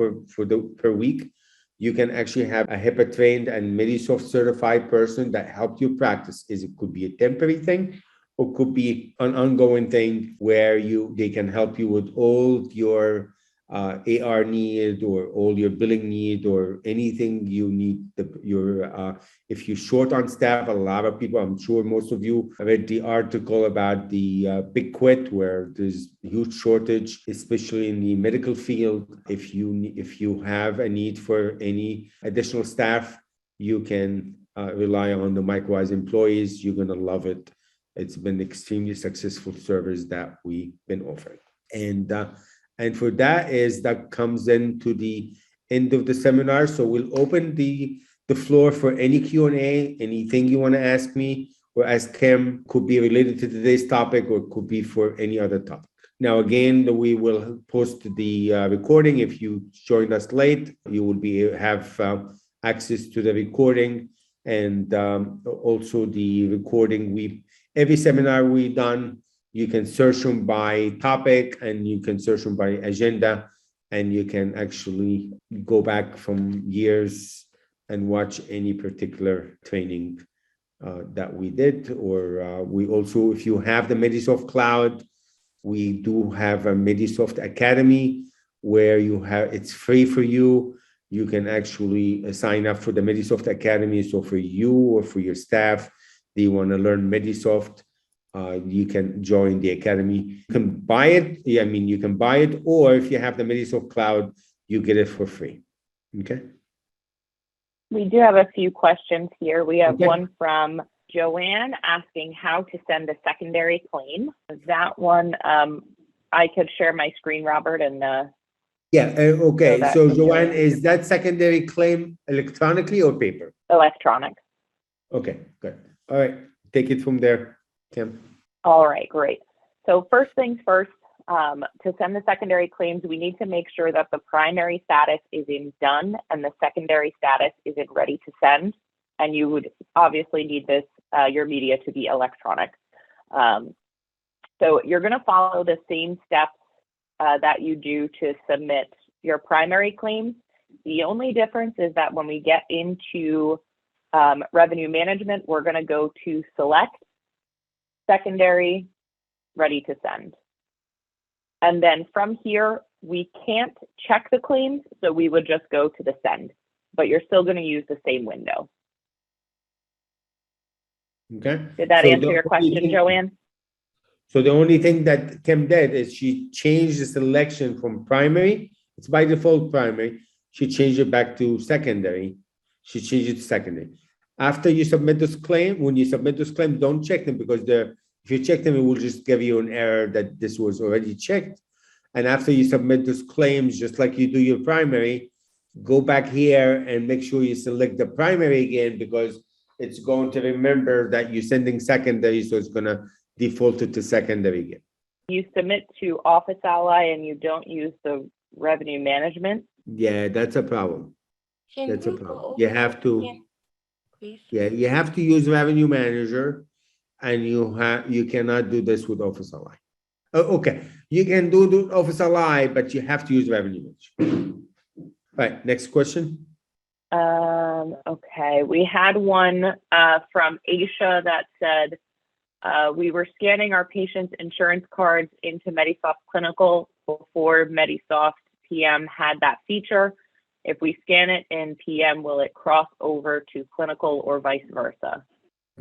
Speaker 1: per week. You can actually have a HIPAA trained and Medisoft certified person that helped you practice. It could be a temporary thing, or could be an ongoing thing where they can help you with all your AR need or all your billing need or anything you need. If you're short on staff, a lot of people, I'm sure most of you read the article about the big quit, where there's a huge shortage, especially in the medical field. If you have a need for any additional staff, you can rely on the microized employees. You're going to love it. It's been extremely successful service that we've been offering. And for that comes into the end of the seminar. So we'll open the floor for any Q&A, anything you want to ask me or ask Kim. Could be related to today's topic or could be for any other topic. Now, again, we will post the recording. If you joined us late, you will have access to the recording, and also the recording. Every seminar we've done, you can search them by topic and you can search them by agenda, and you can actually go back from years and watch any particular training that we did. Or we also, if you have the Medisoft Cloud, we do have a Medisoft Academy where it's free for you. You can actually sign up for the Medisoft Academy. So for you or for your staff, they want to learn Medisoft, you can join the academy. You can buy it. You can buy it, or if you have the Medisoft Cloud, you get it for free. Okay.
Speaker 2: We do have a few questions here. We have
Speaker 1: Okay.
Speaker 2: one from Joanne asking how to send a secondary claim. That one, I could share my screen, Robert, and
Speaker 1: okay.
Speaker 2: So
Speaker 1: So Joanne, is that secondary claim electronically or paper?
Speaker 2: electronic.
Speaker 1: Okay, good. All right, take it from there, Kim.
Speaker 2: All right, great. So first things first, to send the secondary claims, we need to make sure that the primary status is in done and the secondary status is in ready to send. And you would obviously need this, your media to be electronic. So you're going to follow the same steps that you do to submit your primary claims. The only difference is that when we get into revenue management, we're going to go to select, secondary, ready to send. And then from here, we can't check the claims, so we would just go to the send, but you're still going to use the same window.
Speaker 1: Okay.
Speaker 2: Did that
Speaker 1: So
Speaker 2: answer your question, Joanne?
Speaker 1: So the only thing that Kim did is she changed the selection from primary. It's by default primary. She changed it back to secondary. She changed it to secondary. After you submit this claim, when you submit this claim, don't check them, because if you check them, it will just give you an error that this was already checked. And after you submit those claims, just like you do your primary, go back here and make sure you select the primary again, because it's going to remember that you're sending secondary, so it's going to default it to secondary again.
Speaker 2: You submit to Office Ally and you don't use the revenue management.
Speaker 1: Yeah, that's a problem. That's a problem. You have to,
Speaker 5: Please.
Speaker 1: yeah, you have to use Revenue Manager, and you cannot do this with Office Ally. Oh, okay, you can do the Office Ally, but you have to use Revenue Manager. All right, next question.
Speaker 2: Okay, we had one from Aisha that said, we were scanning our patients' insurance cards into Medisoft Clinical before Medisoft PM had that feature. If we scan it in PM, will it cross over to Clinical or vice versa?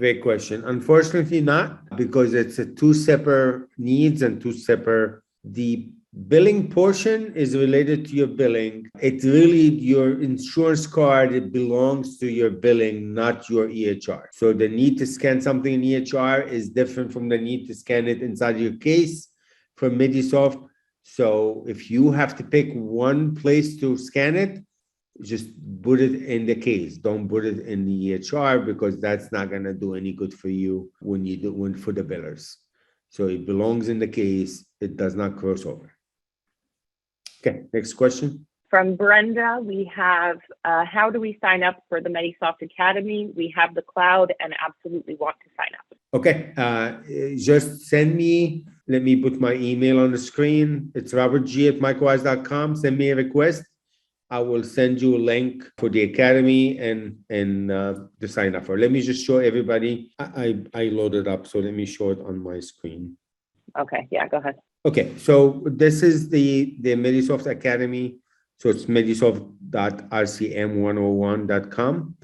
Speaker 1: Great question. Unfortunately not, because it's a two separate needs and two separate. The billing portion is related to your billing. It's really your insurance card. It belongs to your billing, not your EHR. So the need to scan something in EHR is different from the need to scan it inside your case for Medisoft. So if you have to pick one place to scan it, just put it in the case. Don't put it in the EHR, because that's not going to do any good for you when you do one for the billers. So it belongs in the case. It does not cross over. Okay, next question.
Speaker 2: From Brenda, we have, how do we sign up for the Medisoft Academy? We have the cloud and absolutely want to sign up.
Speaker 1: Okay, just send me, let me put my email on the screen. It's robertg@microwise.com. Send me a request. I will send you a link for the Academy and the sign up for. Let me just show everybody. I loaded up, so let me show it on my screen.
Speaker 2: Okay, yeah, go ahead.
Speaker 1: Okay, so this is the Medisoft Academy. So it's medisoft.rcm101.com.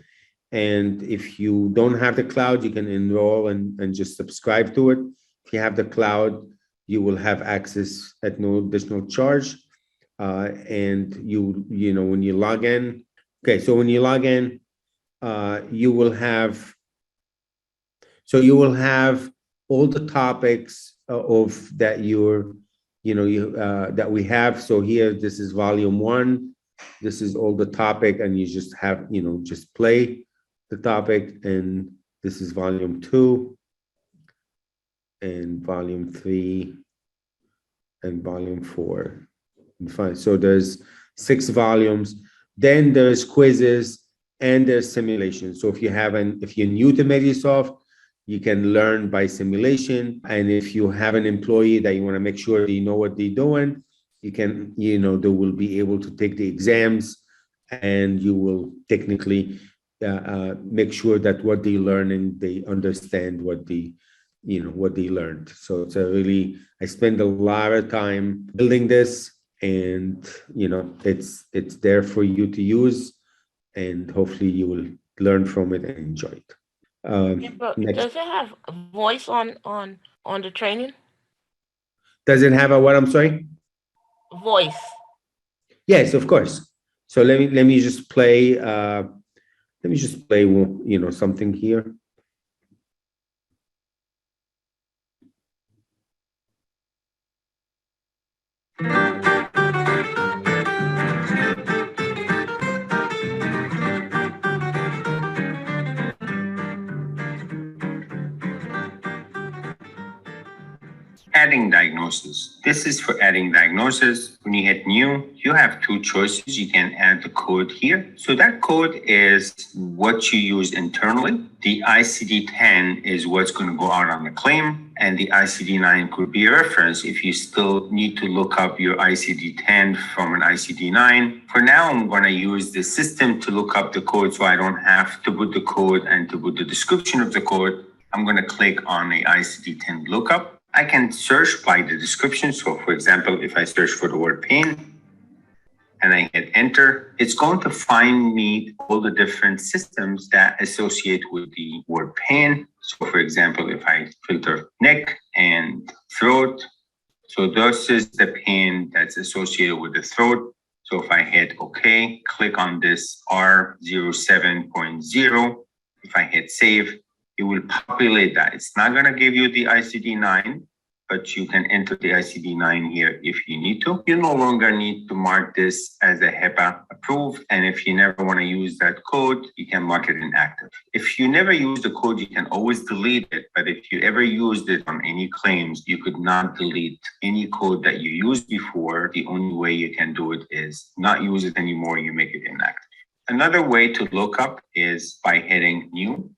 Speaker 1: And if you don't have the cloud, you can enroll and just subscribe to it. If you have the cloud, you will have access at no additional charge. And you know, when you log in, okay, so when you log in, you will have all the topics of that that we have. So here, this is volume 1. This is all the topic, and you just have, just play the topic. And this is volume 2 and volume 3 and volume 4. Fine. So there's 6 volumes. Then there's quizzes and there's simulations. So if you're new to Medisoft, you can learn by simulation. And if you have an employee that you want to make sure they know what they're doing, you can, they will be able to take the exams, and you will technically make sure that what they learn and they understand what they learned. So it's I spend a lot of time building this. And it's there for you to use, and hopefully you will learn from it and enjoy it.
Speaker 5: But does it have a voice on the training?
Speaker 1: Does it have a what? I'm sorry.
Speaker 5: Voice.
Speaker 1: Yes, of course. So let me just play. Something here. Adding diagnosis. This is for adding diagnosis. When you hit new, you have 2 choices. You can add the code here. So that code is what you use internally. The ICD-10 is what's going to go out on the claim, and the ICD-9 could be a reference if you still need to look up your ICD-10 from an ICD-9. For now, I'm going to use the system to look up the code, so I don't have to put the code and to put the description of the code. I'm going to click on the ICD-10 lookup. I can search by the description. So for example, if I search for the word pain and I hit enter, it's going to find me all the different systems that associate with the word pain. So for example, if I filter neck and throat, so this is the pain that's associated with the throat. So if I hit OK, click on this R07.0, if I hit save, it will populate that. It's not going to give you the ICD-9, but you can enter the ICD-9 here if you need to. You no longer need to mark this as a HIPAA approved. And if you never want to use that code, you can mark it inactive. If you never use the code, you can always delete it. But if you ever used it on any claims, you could not delete any code that you used before. The only way you can do it is not use it anymore. You make it inactive. Another way to look up is by hitting new.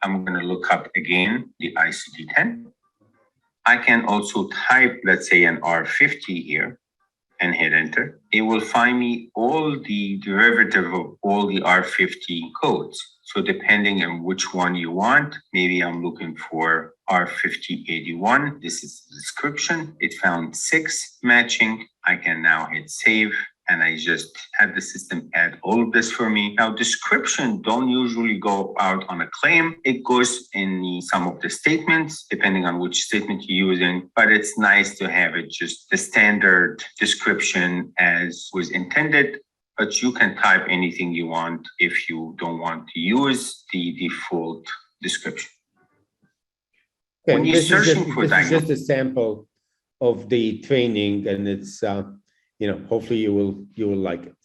Speaker 1: I'm going to look up again the ICD-10. I can also type, let's say, an R50 here and hit enter. It will find me all the derivative of all the R50 codes. So depending on which one you want, maybe I'm looking for R5081. This is the description. It found 6 matching. I can now hit save and I just had the system add all of this for me. Now, description don't usually go out on a claim. It goes in some of the statements, depending on which statement you're using, but it's nice to have it just the standard description as was intended, but you can type anything you want if you don't want to use the default description. Okay,
Speaker 6: When you're searching for
Speaker 1: this is just a sample of the training, and it's hopefully you will like it.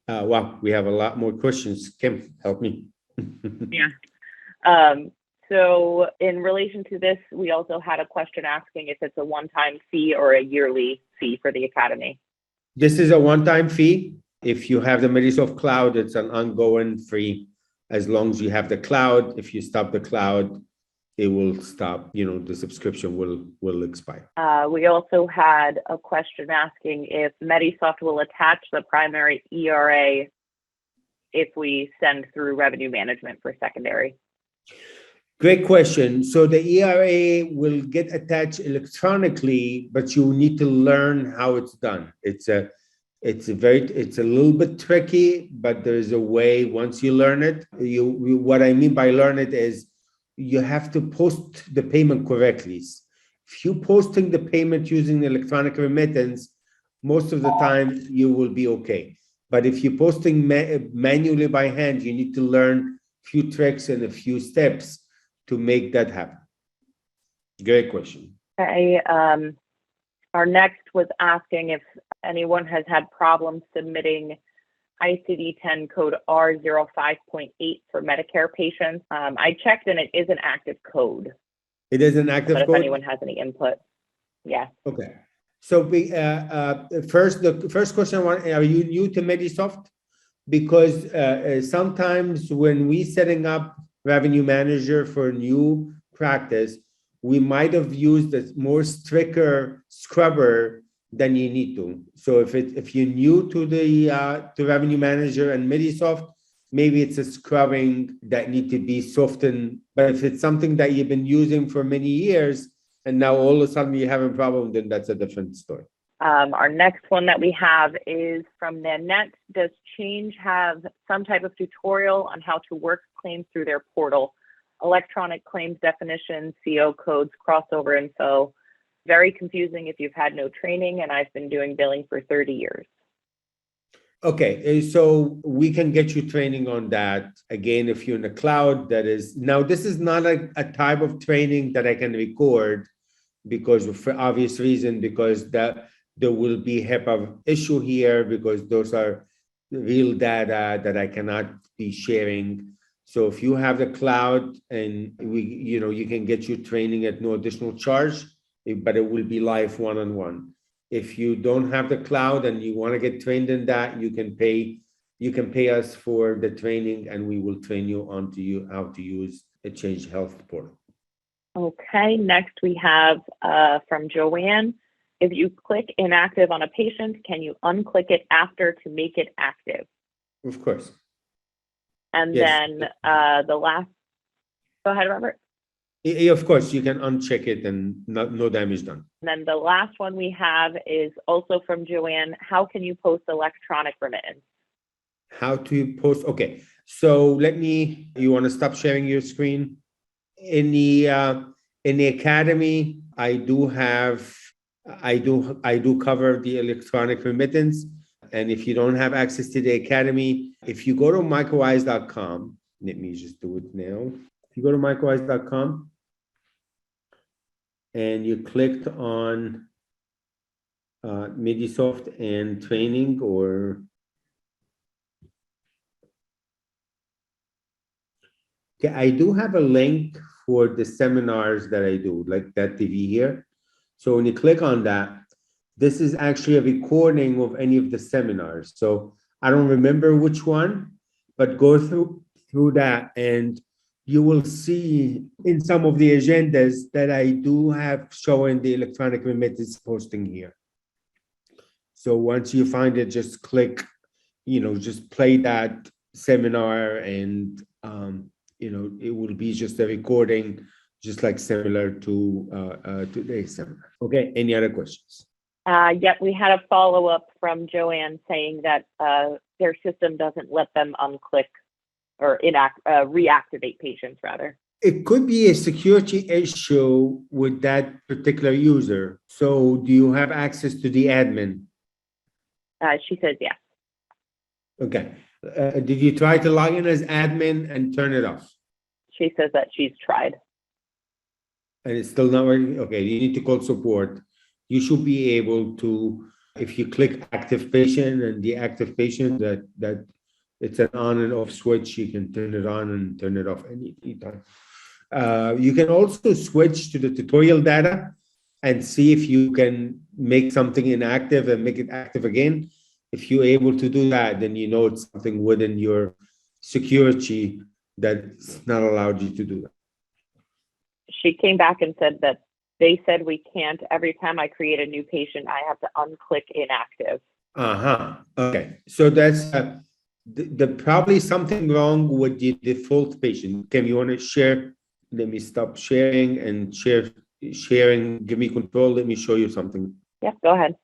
Speaker 1: Wow, we have a lot more questions. Kim, help me.
Speaker 2: Yeah. So in relation to this, we also had a question asking if it's a one-time fee or a yearly fee for the academy.
Speaker 1: This is a one-time fee. If you have the Medisoft Cloud, it's an ongoing free as long as you have the cloud. If you stop the cloud, it will stop, the subscription will expire.
Speaker 2: We also had a question asking if Medisoft will attach the primary ERA if we send through revenue management for secondary.
Speaker 1: Great question. So the ERA will get attached electronically, but you need to learn how it's done. It's a little bit tricky, but there's a way. Once you learn it, what I mean by learn it is you have to post the payment correctly. If you're posting the payment using electronic remittance, most of the time you will be okay. But if you're posting manually by hand, you need to learn a few tricks and a few steps to make that happen. Great question.
Speaker 2: Okay. Our next was asking if anyone has had problems submitting ICD-10 code R05.8 for Medicare patients. I checked and it is an active code.
Speaker 1: It is an active
Speaker 2: but
Speaker 1: code?
Speaker 2: if anyone has any input, yeah.
Speaker 1: Okay. So the first question I want, are you new to Medisoft? Because sometimes when we setting up revenue manager for a new practice, we might have used a more stricter scrubber than you need to. So if you're new to the to revenue manager and Medisoft, maybe it's a scrubbing that need to be softened. But if it's something that you've been using for many years and now all of a sudden you have a problem, then that's a different story.
Speaker 2: Our next one that we have is from Nanette. Does Change have some type of tutorial on how to work claims through their portal? Electronic claims definitions, CO codes, crossover info. Very confusing if you've had no training, and I've been doing billing for 30 years.
Speaker 1: Okay, so we can get you training on that. Again, if you're in the cloud, that is, now this is not a type of training that I can record because for obvious reason, because there will be HIPAA issue here because those are real data that I cannot be sharing. So if you have the cloud and you can get you training at no additional charge, but it will be live one-on-one. If you don't have the cloud and you want to get trained in that, you can pay us for the training and we will train you how to use a Change Health portal.
Speaker 2: Okay, next we have from Joanne. If you click inactive on a patient, can you unclick it after to make it active?
Speaker 1: Of course.
Speaker 2: And
Speaker 1: yes.
Speaker 2: then the last, go ahead, Robert.
Speaker 1: Of course, you can uncheck it and no damage done.
Speaker 2: And then the last one we have is also from Joanne. How can you post electronic remittance?
Speaker 1: How to post? Okay, so you want to stop sharing your screen? In the academy, I do cover the electronic remittance. And if you don't have access to the academy, if you go to microwise.com, let me just do it now. If you go to microwise.com and you clicked on Medisoft and training okay, I do have a link for the seminars that I do, like that TV here. So when you click on that, this is actually a recording of any of the seminars. So I don't remember which one, but go through that and you will see in some of the agendas that I do have showing the electronic remittance posting here. So once you find it, just click, just play that seminar and, it will be just a recording, just like similar to today's seminar. Okay, any other questions?
Speaker 2: Yet we had a follow-up from Joanne saying that their system doesn't let them unclick or reactivate patients rather.
Speaker 1: It could be a security issue with that particular user. So do you have access to the admin?
Speaker 2: She says yes.
Speaker 1: Okay. Did you try to log in as admin and turn it off?
Speaker 2: She says that she's tried.
Speaker 1: And it's still not working? Okay, you need to call support. You should be able to, if you click active patient and the active patient, that it's an on and off switch, you can turn it on and turn it off anytime. You can also switch to the tutorial data and see if you can make something inactive and make it active again. If you're able to do that, then you know it's something within your security that's not allowed you to do that.
Speaker 2: She came back and said that they said we can't. Every time I create a new patient, I have to unclick inactive.
Speaker 1: Okay. So that's the probably something wrong with the default patient. Kim, you want to share? Let me stop sharing and sharing. Give me control. Let me show you something.
Speaker 2: Yeah, go ahead.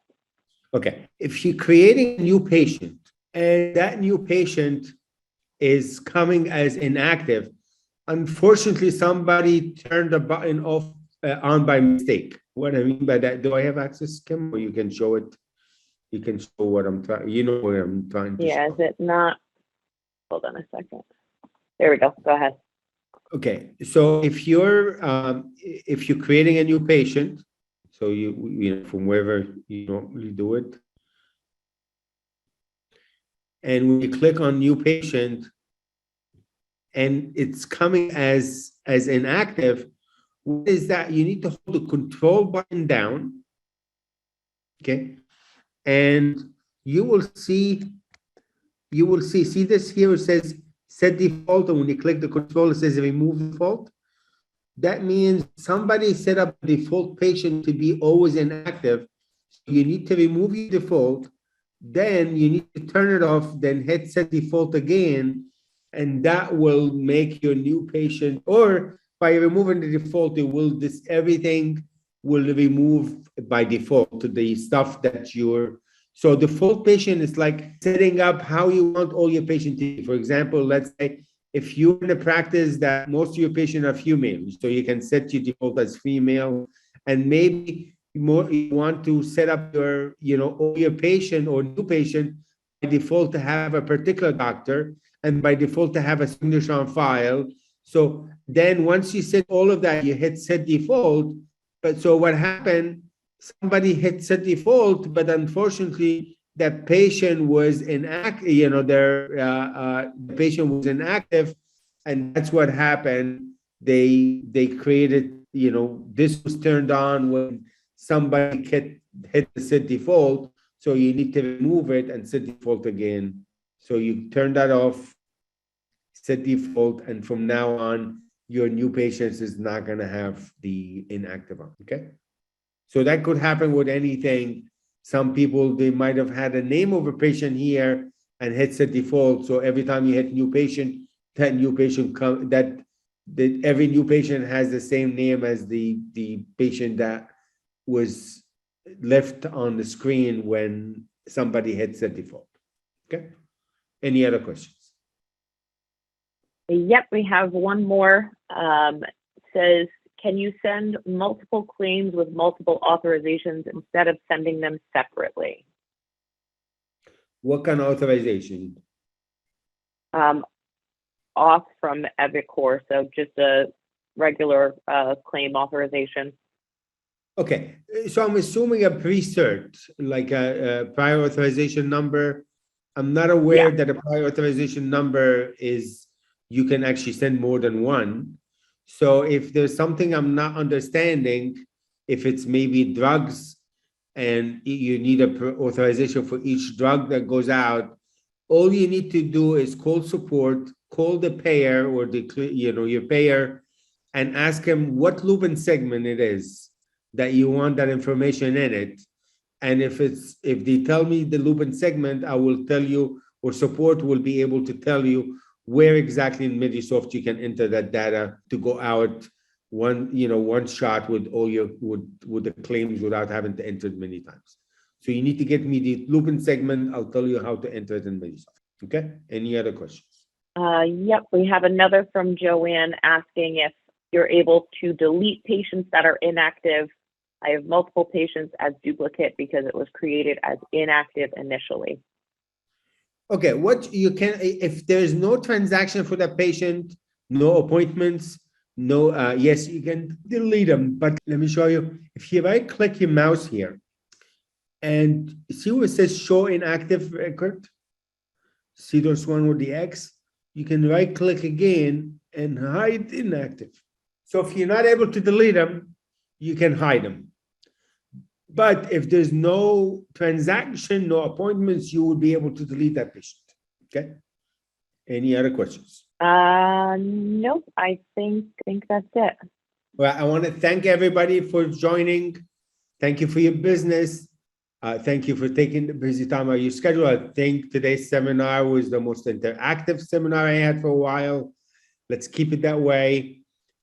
Speaker 1: Okay. If you're creating a new patient and that new patient is coming as inactive, unfortunately, somebody turned the button off on by mistake. What I mean by that, do I have access, Kim, or you can show it? You can show what I'm trying. You know where I'm trying to.
Speaker 2: Yeah,
Speaker 1: show.
Speaker 2: is it not? Hold on a second. There we go. Go ahead.
Speaker 1: Okay, so if you're creating a new patient, so you know from wherever you normally do it, and when you click on new patient, and it's coming as inactive, what is that? You need to hold the control button down, okay, and you will see this here. It says set default, and when you click the control, it says remove default. That means somebody set up a default patient to be always inactive. You need to remove your default, then you need to turn it off, then hit set default again, and that will make your new patient, or by removing the default, everything will remove by default to the stuff that so default patient is like setting up how you want all your patients to be. For example, let's say if you're in a practice that most of your patients are female, so you can set your default as female, and maybe you want to set up your, all your patient or new patient by default to have a particular doctor, and by default to have a signature on file. So then once you set all of that, you hit set default. But so what happened? Somebody hit set default, but unfortunately, that patient was inactive. The patient was inactive, and that's what happened. They created. This was turned on when somebody hit the set default. So you need to remove it and set default again. So you turn that off, set default, and from now on, your new patients is not going to have the inactive on. Okay. So that could happen with anything. Some people, they might have had a name of a patient here and hit set default. So every time you hit new patient, that new patient every new patient has the same name as the patient that was left on the screen when somebody hit set default. Okay. Any other questions?
Speaker 2: Yep, we have one more. Says, can you send multiple claims with multiple authorizations instead of sending them separately?
Speaker 1: What kind of authorization?
Speaker 2: Off from Epicor, so just a regular claim authorization.
Speaker 1: Okay, so I'm assuming a pre-cert, like a prior authorization number. I'm not aware that a prior authorization number you can actually send more than one. So if there's something I'm not understanding, if it's maybe drugs and you need a authorization for each drug that goes out, all you need to do is call support, call the payer or your payer, and ask him what loop and segment it is that you want that information in it. And if they tell me the loop and segment, I will tell you, or support will be able to tell you where exactly in Medisoft you can enter that data to go out one shot with all with the claims without having to enter it many times. So you need to get me the looping segment. I'll tell you how to enter it in Medisoft. Okay? Any other questions?
Speaker 2: Yep, we have another from Joanne asking if you're able to delete patients that are inactive. I have multiple patients as duplicate because it was created as inactive initially.
Speaker 1: Okay, what you can, if there's no transaction for that patient, no appointments, no, yes, you can delete them, but let me show you. If you right click your mouse here and see where it says show inactive record, see those one with the X, you can right click again and hide inactive. So if you're not able to delete them, you can hide them. But if there's no transaction, no appointments, you will be able to delete that patient. Okay. Any other questions?
Speaker 2: Nope, I think that's it.
Speaker 1: Well, I want to thank everybody for joining. Thank you for your business. Thank you for taking the busy time out of your schedule. I think today's seminar was the most interactive seminar I had for a while. Let's keep it that way.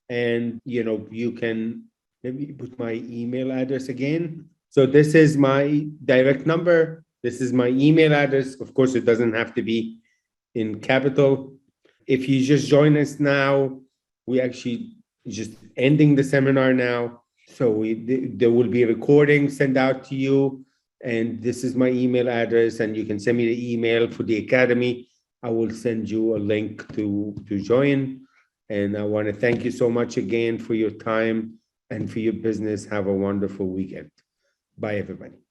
Speaker 1: And, you can, let me put my email address again. So this is my direct number. This is my email address. Of course, it doesn't have to be in capital. If you just join us now, we actually just ending the seminar now. So there will be a recording sent out to you. And this is my email address, and you can send me the email for the Academy. I will send you a link to join. And I want to thank you so much again for your time and for your business. Have a wonderful weekend. Bye, everybody.